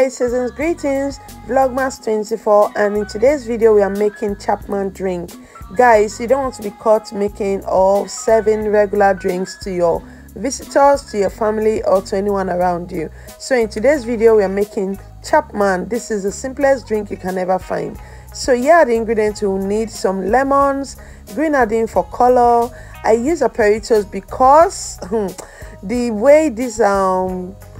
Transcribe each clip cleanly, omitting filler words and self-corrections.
guys, season's greetings, Vlogmas 24, and in today's video we are making Chapman drink. Guys, you don't want to be caught making or serving regular drinks to your visitors, to your family, or to anyone around you. So in today's video we are making Chapman. This is the simplest drink you can ever find. So here are the ingredients. You will need some lemons, grenadine for color. I use apparatus because the way this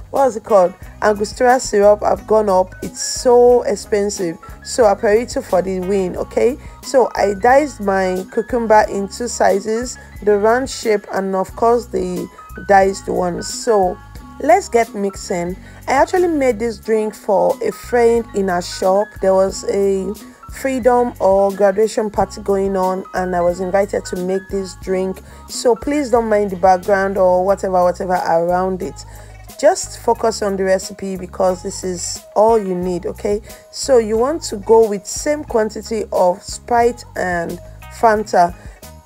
what's it called, angostura syrup have gone up, it's so expensive, so apparatus for the win. Okay, so I diced my cucumber in two sizes, the round shape and of course the diced ones. So let's get mixing. I actually made this drink for a friend in a shop. There was a freedom or graduation party going on and I was invited to make this drink, so please don't mind the background or whatever around it. Just focus on the recipe because this is all you need. Okay, so you want to go with same quantity of Sprite and Fanta.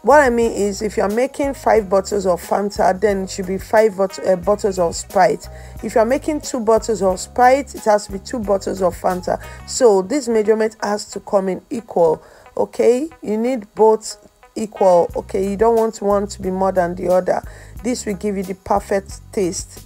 What I mean is, if you're making 5 bottles of Fanta, then it should be 5 bottles of Sprite. If you're making 2 bottles of Sprite, it has to be 2 bottles of Fanta. So this measurement has to come in equal. Okay, you need both equal. Okay, you don't want one to be more than the other. This will give you the perfect taste.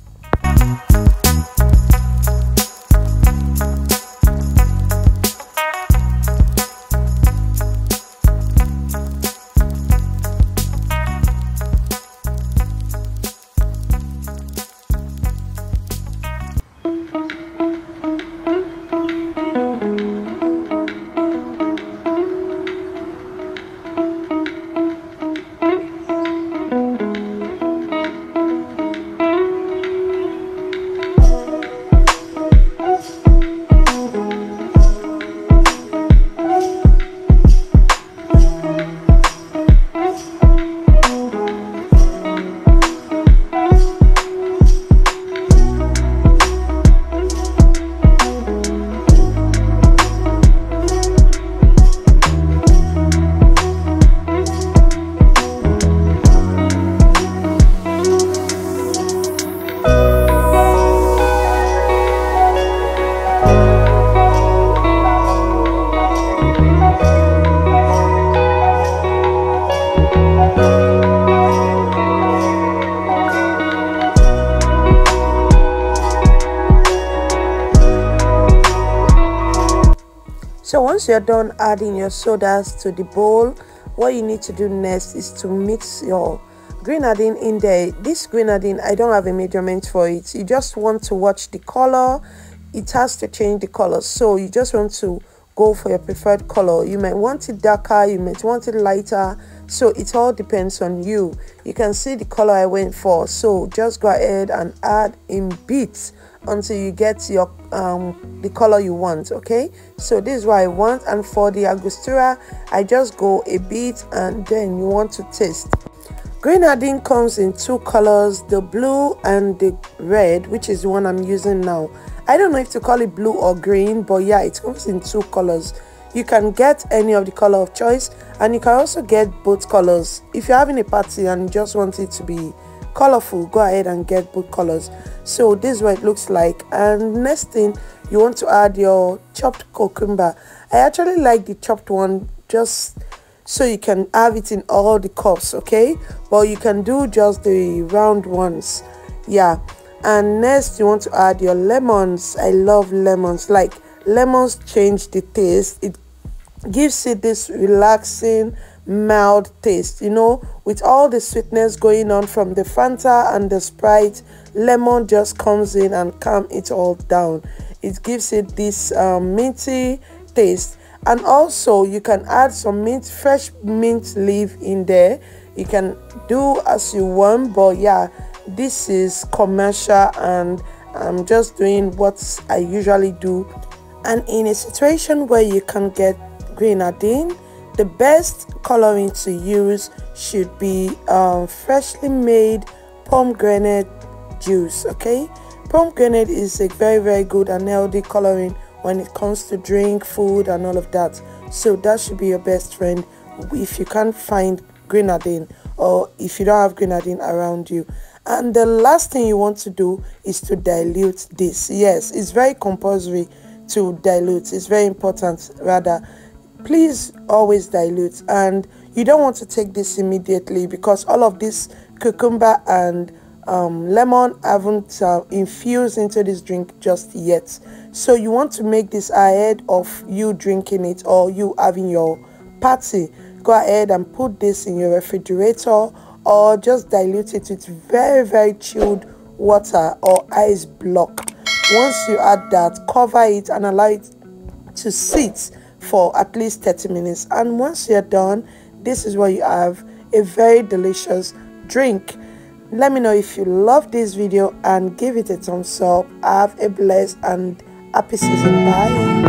So once you're done adding your sodas to the bowl, what you need to do next is to mix your grenadine in there. This grenadine, I don't have a measurement for it. You just want to watch the color. It has to change the color, so you just want to go for your preferred color. You might want it darker, you might want it lighter, so it all depends on you. You can see the color I went for, so just go ahead and add in bits until you get your the color you want. Okay, so this is what I want, and for the angostura I just go a bit and then you want to taste. Grenadine comes in 2 colors, the blue and the red, which is the one I'm using now. I don't know if to call it blue or green, but yeah, it comes in 2 colors. You can get any of the color of choice, and you can also get both colors. If you're having a party and you just want it to be colorful, go ahead and get both colors. So this is what it looks like. And next thing, you want to add your chopped cucumber. I actually like the chopped one just so you can have it in all the cups. Okay, but you can do just the round ones. Yeah. And next you want to add your lemons. I love lemons. Like, lemons change the taste. It gives it this relaxing, mild taste, you know, with all the sweetness going on from the Fanta and the Sprite. Lemon just comes in and calm it all down. It gives it this minty taste. And also you can add some fresh mint leaf in there. You can do as you want, but yeah, this is commercial and I'm just doing what I usually do. And in a situation where you can get grenadine, the best coloring to use should be freshly made pomegranate juice. Okay, pomegranate is a very good and healthy coloring when it comes to drink, food and all of that. So that should be your best friend if you can't find grenadine or if you don't have grenadine around you. And the last thing you want to do is to dilute this. Yes, it's very compulsory to dilute. It's very important, rather. Please always dilute. And you don't want to take this immediately because all of this cucumber and lemon haven't infused into this drink just yet. So you want to make this ahead of you drinking it or you having your party. Go ahead and put this in your refrigerator or just dilute it with very chilled water or ice block. Once you add that, cover it and allow it to sit for at least 30 minutes. And once you're done, this is what you have, a very delicious drink. Let me know if you love this video and give it a thumbs up. Have a blessed and happy season. Bye.